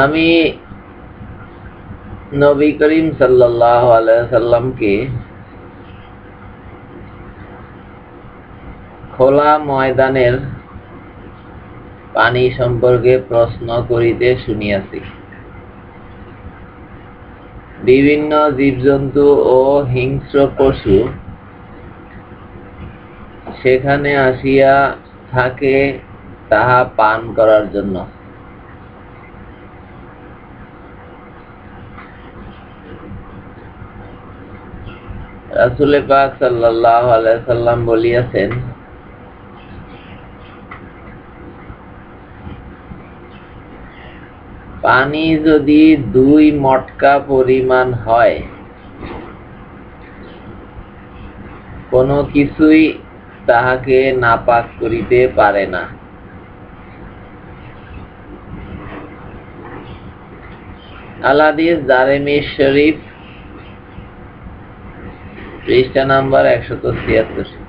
আমি নবী করিম সাল্লাল্লাহু আলাইহি ওয়াসাল্লামকে খোলা ময়দানের পানি সম্পর্কে প্রশ্ন করিতে শুনিয়াছি। বিভিন্ন জীবজন্তু ও হিংস্র পশু সেখানে আসিয়া থাকে তাহা পান করার জন্য। রাসূল পাক সাল্লাল্লাহু আলাইহি ওয়াসাল্লাম বলিয়াছেন, পানি যদি 2 মটকা পরিমাণ হয়, কোনো কিছুই তাহাকে নাপাক করিতে পারে না। আল হাদিস দারিমি শরীফ, পৃষ্ঠা নাম্বার 176।